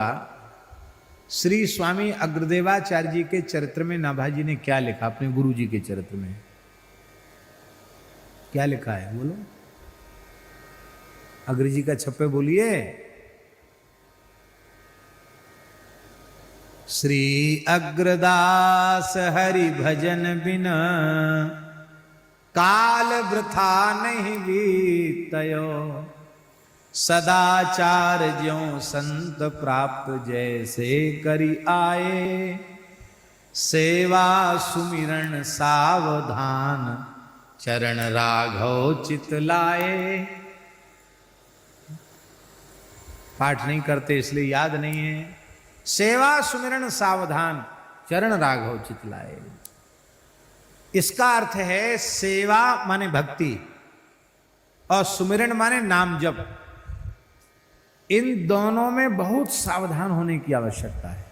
श्री स्वामी अग्रदेवाचार्य जी के चरित्र में नाभाजी ने क्या लिखा, अपने गुरु जी के चरित्र में क्या लिखा है बोलो। अग्र जी का छप्पे बोलिए। श्री अग्रदास हरि भजन बिना काल वृथा नहीं बीतयो, सदाचार ज्यों संत प्राप्त जैसे करी आए, सेवा सुमिरन सावधान चरण राघव चित लाए। पाठ नहीं करते इसलिए याद नहीं है। सेवा सुमिरन सावधान चरण राघव चित लाए, इसका अर्थ है सेवा माने भक्ति और सुमिरन माने नाम जप। इन दोनों में बहुत सावधान होने की आवश्यकता है।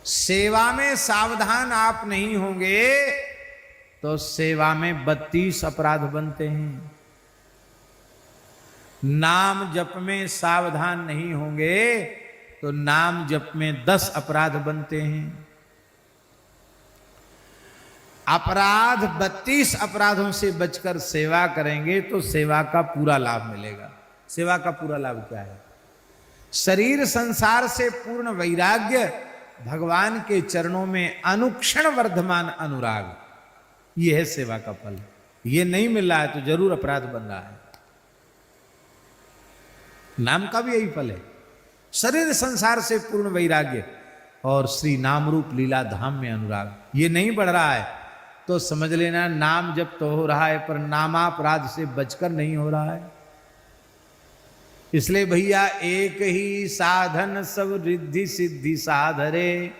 सेवा में सावधान आप नहीं होंगे तो सेवा में 32 अपराध बनते हैं। नाम जप में सावधान नहीं होंगे तो नाम जप में 10 अपराध बनते हैं। अपराध 32 अपराधों से बचकर सेवा करेंगे तो सेवा का पूरा लाभ मिलेगा। सेवा का पूरा लाभ क्या है? शरीर संसार से पूर्ण वैराग्य, भगवान के चरणों में अनुक्षण वर्धमान अनुराग, यह है सेवा का फल। यह नहीं मिल रहा है तो जरूर अपराध बन रहा है। नाम का भी यही फल है, शरीर संसार से पूर्ण वैराग्य और श्री नाम रूप लीला धाम में अनुराग। ये नहीं बढ़ रहा है तो समझ लेना नाम जप तो हो रहा है पर नामापराध से बचकर नहीं हो रहा है। इसलिए भैया एक ही साधन सब रिद्धि सिद्धि साधरे,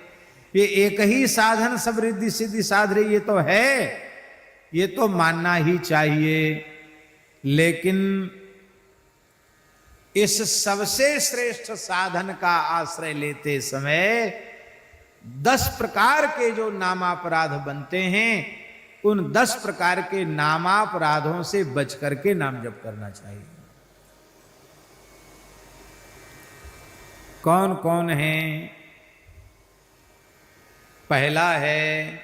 ये एक ही साधन सब रिद्धि सिद्धि साधरे, ये तो है, ये तो मानना ही चाहिए। लेकिन इस सबसे श्रेष्ठ साधन का आश्रय लेते समय 10 प्रकार के जो नामापराध बनते हैं, उन 10 प्रकार के नामापराधों से बच करके नाम जप करना चाहिए। कौन कौन है? पहला है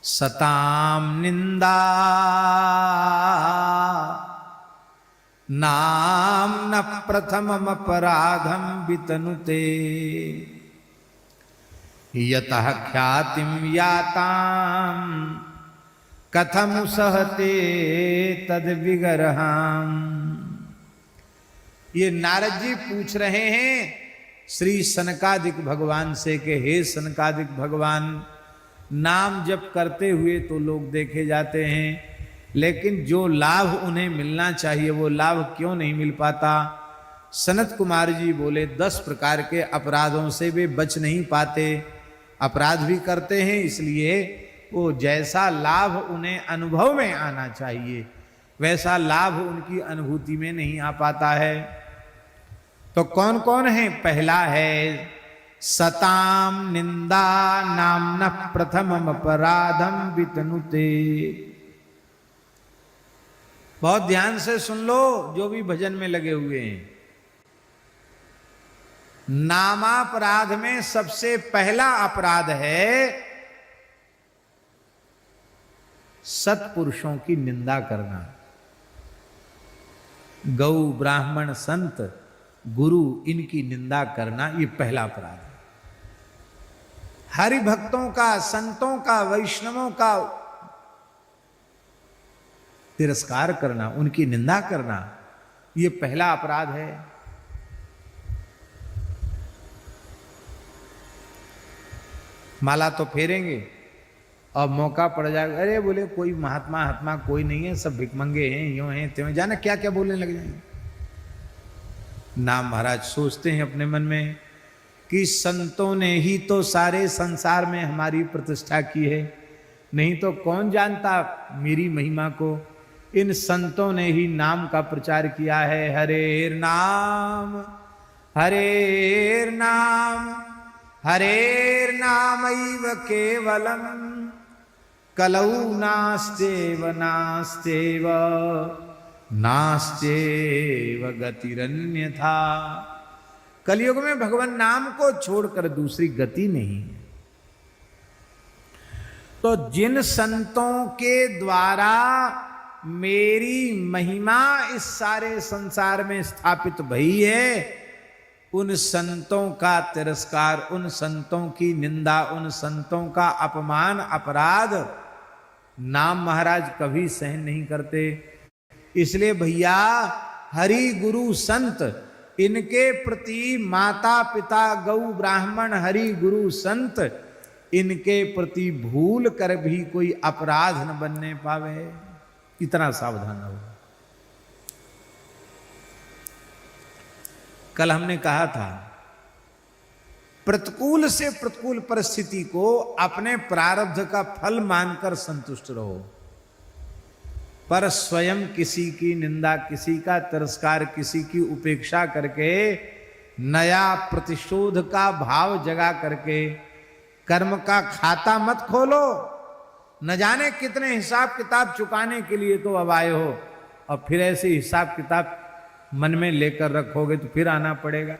सताम निंदा, नाम न प्रथमम अपराधम वितनुते, यतः ख्यातिम याताम कथम सहते तद विगरहाम। ये नारद जी पूछ रहे हैं श्री सनकादिक भगवान से कि हे सनकादिक भगवान, नाम जप करते हुए तो लोग देखे जाते हैं, लेकिन जो लाभ उन्हें मिलना चाहिए वो लाभ क्यों नहीं मिल पाता? सनत कुमार जी बोले 10 प्रकार के अपराधों से वे बच नहीं पाते, अपराध भी करते हैं, इसलिए वो जैसा लाभ उन्हें अनुभव में आना चाहिए वैसा लाभ उनकी अनुभूति में नहीं आ पाता है। तो कौन कौन है? पहला है सताम निंदा, नाम न प्रथमम अपराधम वितनुते। बहुत ध्यान से सुन लो जो भी भजन में लगे हुए हैं। नामापराध में सबसे पहला अपराध है सत्पुरुषों की निंदा करना। गौ ब्राह्मण संत गुरु इनकी निंदा करना, ये पहला अपराध है। हरि भक्तों का, संतों का, वैष्णवों का तिरस्कार करना, उनकी निंदा करना, ये पहला अपराध है। माला तो फेरेंगे और मौका पड़ जाएगा, अरे बोले कोई महात्मा हात्मा कोई नहीं है, सब भिकमंगे हैं, यूं हैं त्यों, जाना क्या क्या बोलने लग जाएंगे। नाम महाराज सोचते हैं अपने मन में कि संतों ने ही तो सारे संसार में हमारी प्रतिष्ठा की है, नहीं तो कौन जानता मेरी महिमा को। इन संतों ने ही नाम का प्रचार किया है। हरेर नाम, हरेर नाम, हरेर नामैव केवलम, कलौ नास्तेव नास्तेव गतिरन्यथा। कलयुग में भगवान नाम को छोड़कर दूसरी गति नहीं है। तो जिन संतों के द्वारा मेरी महिमा इस सारे संसार में स्थापित भई है, उन संतों का तिरस्कार, उन संतों की निंदा, उन संतों का अपमान, अपराध नाम महाराज कभी सहन नहीं करते। इसलिए भैया हरि गुरु संत, इनके प्रति माता पिता गौ ब्राह्मण हरि गुरु संत, इनके प्रति भूल कर भी कोई अपराध न बनने पावे, इतना सावधान हो। कल हमने कहा था प्रतिकूल से प्रतिकूल परिस्थिति को अपने प्रारब्ध का फल मानकर संतुष्ट रहो, पर स्वयं किसी की निंदा, किसी का तिरस्कार, किसी की उपेक्षा करके नया प्रतिशोध का भाव जगा करके कर्म का खाता मत खोलो। न जाने कितने हिसाब किताब चुकाने के लिए तो अब आए हो, और फिर ऐसे हिसाब किताब मन में लेकर रखोगे तो फिर आना पड़ेगा।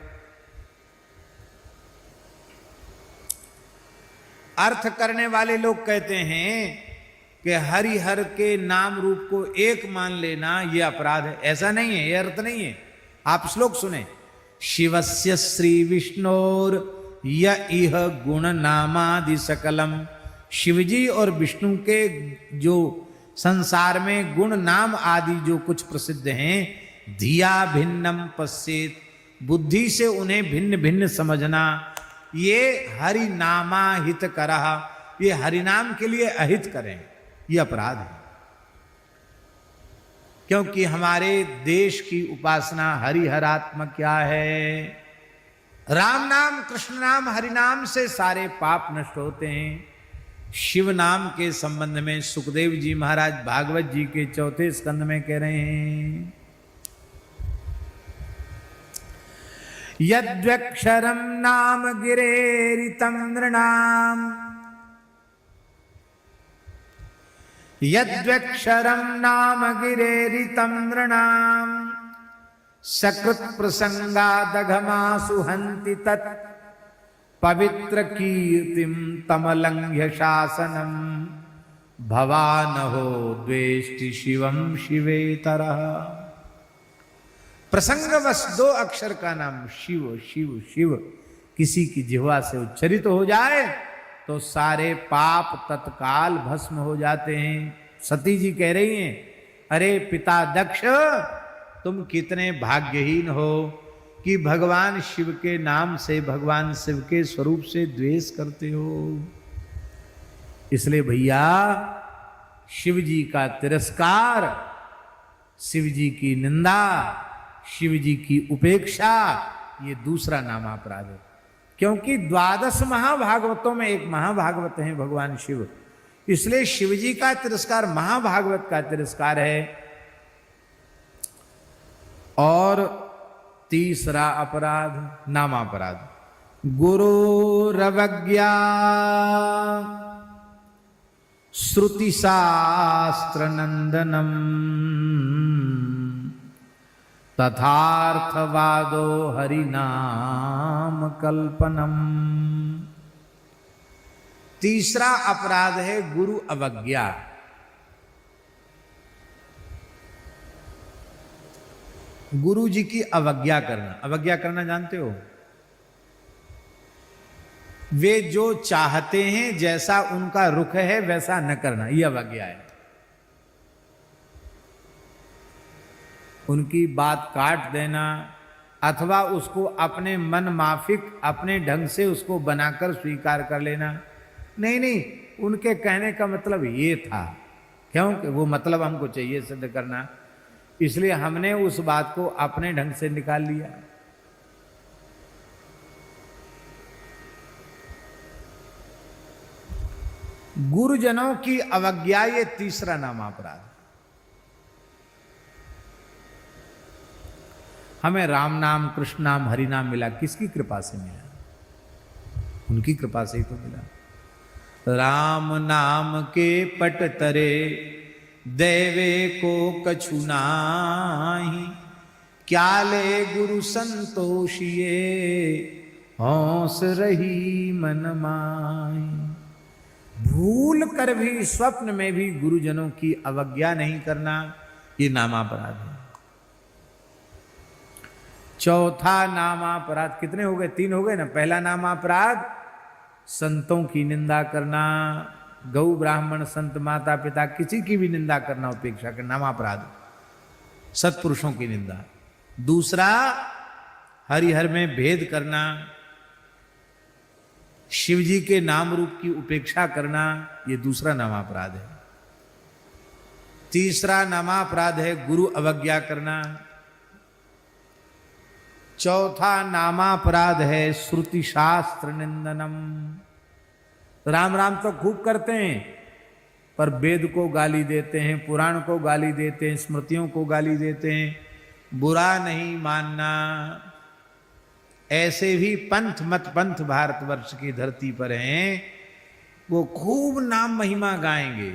अर्थ करने वाले लोग कहते हैं कि हरिहर के नाम रूप को एक मान लेना यह अपराध है। ऐसा नहीं है, यह अर्थ नहीं है। आप श्लोक सुने, शिवस्य श्री विष्णोर य इह गुण नामादि सकलम। शिवजी और विष्णु के जो संसार में गुण नाम आदि जो कुछ प्रसिद्ध हैं, धिया भिन्नम पश्येत, बुद्धि से उन्हें भिन्न भिन्न समझना, ये हरि नामा हित करह, ये हरिनाम के लिए अहित करें, ये अपराध है। क्योंकि हमारे देश की उपासना हरिहरात्मक क्या है? राम नाम, कृष्ण नाम, हरि नाम से सारे पाप नष्ट होते हैं। शिव नाम के संबंध में सुखदेव जी महाराज भागवत जी के 4थे स्कंद में कह रहे हैं, यद्वक्षरम नाम गिरेरितम नृणाम, यद्वक्षरम नाम गिरेरितम नृणाम, सकृत प्रसंगादघमासु हन्ति तत् पवित्र कीर्तिम तमलंघ्य शासनम, भवानहो द्वेष्टि शिवम शिवेतरः। प्रसंगवश 2 अक्षर का नाम शिव शिव शिव किसी की जिह्वा से उच्चरित हो जाए तो सारे पाप तत्काल भस्म हो जाते हैं। सती जी कह रही हैं, अरे पिता दक्ष, तुम कितने भाग्यहीन हो कि भगवान शिव के नाम से, भगवान शिव के स्वरूप से द्वेष करते हो। इसलिए भैया शिव जी का तिरस्कार, शिव जी की निंदा, शिव जी की उपेक्षा, ये दूसरा नाम अपराध है। क्योंकि 12 महाभागवतों में एक महाभागवत है भगवान शिव, इसलिए शिव जी का तिरस्कार महाभागवत का तिरस्कार है। और तीसरा अपराध नामापराध, गुरुरवज्ञा श्रुति शास्त्र नंदनम, तथार्थवादो हरिनाम कल्पनम। तीसरा अपराध है गुरु अवज्ञा। गुरु जी की अवज्ञा करना। अवज्ञा करना जानते हो? वे जो चाहते हैं, जैसा उनका रुख है वैसा न करना, यह अवज्ञा है। उनकी बात काट देना अथवा उसको अपने मन माफिक अपने ढंग से उसको बनाकर स्वीकार कर लेना। नहीं नहीं, उनके कहने का मतलब ये था, क्योंकि वो मतलब हमको चाहिए सिद्ध करना, इसलिए हमने उस बात को अपने ढंग से निकाल लिया। गुरुजनों की अवज्ञा, ये तीसरा नाम अपराध। हमें राम नाम, कृष्ण नाम, हरि नाम मिला, किसकी कृपा से मिला? उनकी कृपा से ही तो मिला। राम नाम के पट तरे देवे को कछु नाही, क्या ले गुरु संतोषिए, हौस रही मन माई। भूल कर भी स्वप्न में भी गुरुजनों की अवज्ञा नहीं करना, ये नामापराध है। चौथा नामापराध, कितने हो गए? 3 हो गए ना। पहला नामापराध संतों की निंदा करना, गौ ब्राह्मण संत माता पिता किसी की भी निंदा करना, उपेक्षा करना, नामापराध, सत्पुरुषों की निंदा। दूसरा हरिहर में भेद करना, शिव जी के नाम रूप की उपेक्षा करना, ये दूसरा नामापराध है। तीसरा नामापराध है गुरु अवज्ञा करना। चौथा नामापराध है श्रुति शास्त्र निंदनम। राम राम तो खूब करते हैं, पर वेद को गाली देते हैं, पुराण को गाली देते हैं, स्मृतियों को गाली देते हैं, बुरा नहीं मानना। ऐसे भी पंथ मत पंथ भारतवर्ष की धरती पर हैं, वो खूब नाम महिमा गाएंगे,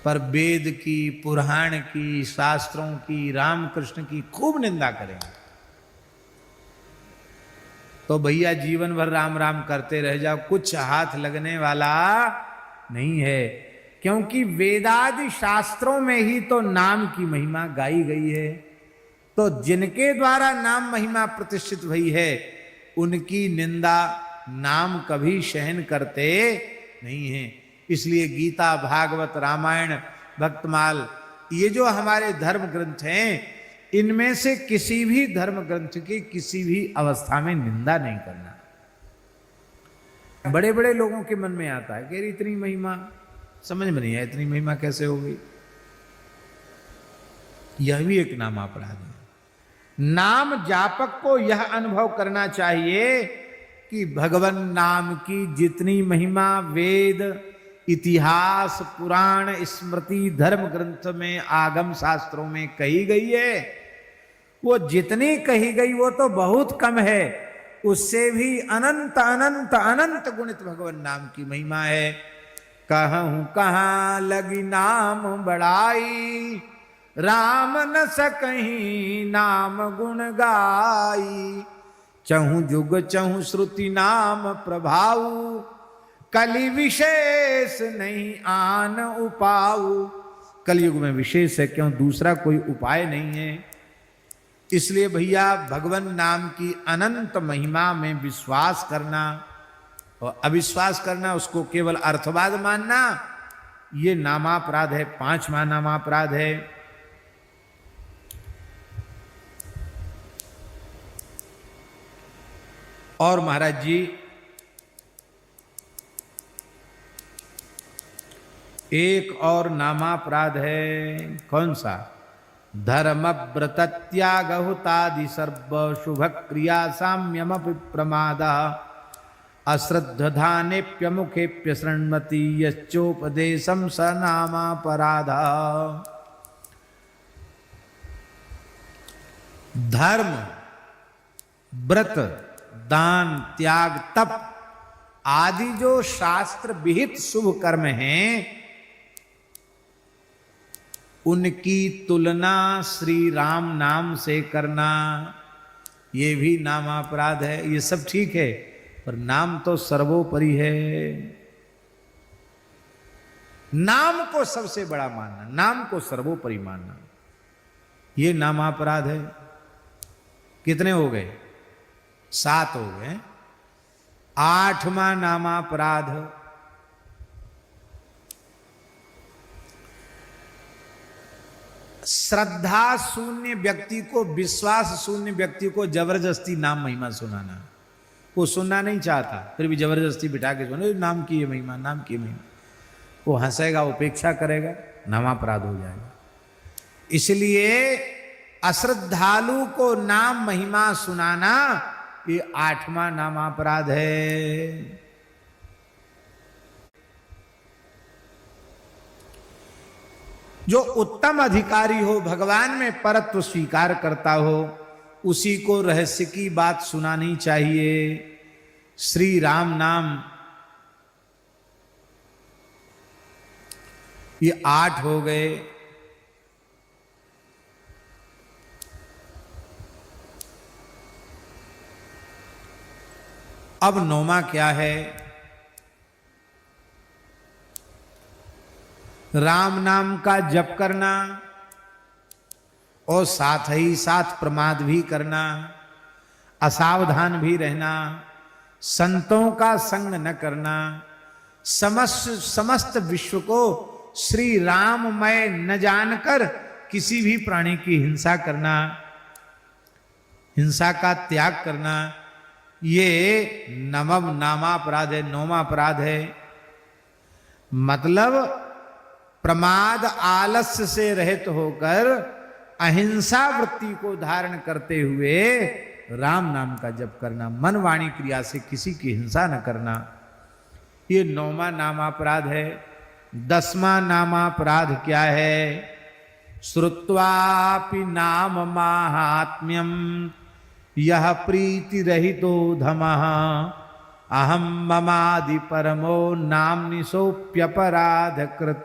पर वेद की, पुराण की, शास्त्रों की, रामकृष्ण की खूब निंदा करेंगे। तो भैया जीवन भर राम राम करते रह जाओ, कुछ हाथ लगने वाला नहीं है, क्योंकि वेदादि शास्त्रों में ही तो नाम की महिमा गाई गई है। तो जिनके द्वारा नाम महिमा प्रतिष्ठित हुई है, उनकी निंदा नाम कभी सहन करते नहीं हैं। इसलिए गीता, भागवत, रामायण, भक्तमाल, ये जो हमारे धर्म ग्रंथ हैं, इनमें से किसी भी धर्म ग्रंथ की किसी भी अवस्था में निंदा नहीं करना। बड़े बड़े लोगों के मन में आता है कि इतनी महिमा, समझ में नहीं आया इतनी महिमा कैसे हो गई। यह भी एक नामापराध है। नाम जापक को यह अनुभव करना चाहिए कि भगवान नाम की जितनी महिमा वेद, इतिहास, पुराण, स्मृति, धर्म ग्रंथ में, आगम शास्त्रों में कही गई है, वो जितनी कही गई वो तो बहुत कम है। उससे भी अनंत अनंत अनंत गुणित भगवान नाम की महिमा है। कहूं कहाँ लगी नाम बड़ाई, राम न सकहीं नाम गुण गाई। चहु जुग चहु श्रुति नाम प्रभाऊ, कलि विशेष नहीं आन उपाऊ। कलयुग में विशेष है, क्यों? दूसरा कोई उपाय नहीं है। इसलिए भैया भगवान नाम की अनंत महिमा में विश्वास करना और अविश्वास करना, उसको केवल अर्थवाद मानना, ये नामापराध है। 5वां नामापराध है और महाराज जी एक और नामापराध है। कौन सा? धर्म व्रत त्याग हुतादि सर्व शुभ क्रिया साम्यमपि प्रमाद, अश्रद्धधानेप्य मुखेप्य शृण्वति यश्चोपदेशं स नामापराध। धर्म, व्रत, दान, त्याग, तप आदि जो शास्त्र विहित शुभ कर्म हैं, उनकी तुलना श्री राम नाम से करना, ये भी नामापराध है। ये सब ठीक है, पर नाम तो सर्वोपरि है। नाम को सबसे बड़ा मानना, नाम को सर्वोपरि मानना, ये नामापराध है। कितने हो गए? 7 हो गए। 8वां नामापराध श्रद्धा शून्य व्यक्ति को, विश्वास शून्य व्यक्ति को जबरदस्ती नाम महिमा सुनाना। वो सुनना नहीं चाहता, फिर भी जबरदस्ती बिठा के सुने नाम की ये महिमा, नाम की महिमा। वो हंसेगा, उपेक्षा करेगा, नामापराध हो जाएगा। इसलिए अश्रद्धालु को नाम महिमा सुनाना, ये 8वां नामापराध है। जो उत्तम अधिकारी हो, भगवान में परत्व स्वीकार करता हो, उसी को रहस्य की बात सुनानी चाहिए। श्री राम नाम, ये 8 हो गए। अब नौमा क्या है? राम नाम का जप करना और साथ ही साथ प्रमाद भी करना, असावधान भी रहना, संतों का संग न करना, समस्त विश्व को श्री राममय न जानकर किसी भी प्राणी की हिंसा करना, हिंसा का त्याग करना, ये नवम नामापराध है, नौमा अपराध है। मतलब प्रमाद आलस्य से रहित होकर अहिंसा वृत्ति को धारण करते हुए राम नाम का जप करना, मन वाणी क्रिया से किसी की हिंसा न करना, ये नौमा नामापराध है। 10वां नामापराध क्या है? श्रुत्वापि नाम माहात्म्यम यह प्रीति रहितो धमः अहम ममादि परमो नाम निसोप्यपराध कृत।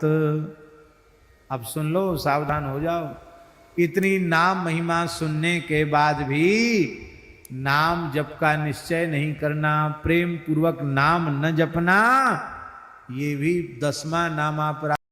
अब सुन लो, सावधान हो जाओ। इतनी नाम महिमा सुनने के बाद भी नाम जप का निश्चय नहीं करना, प्रेम पूर्वक नाम न जपना, ये भी 10वां नामापराध।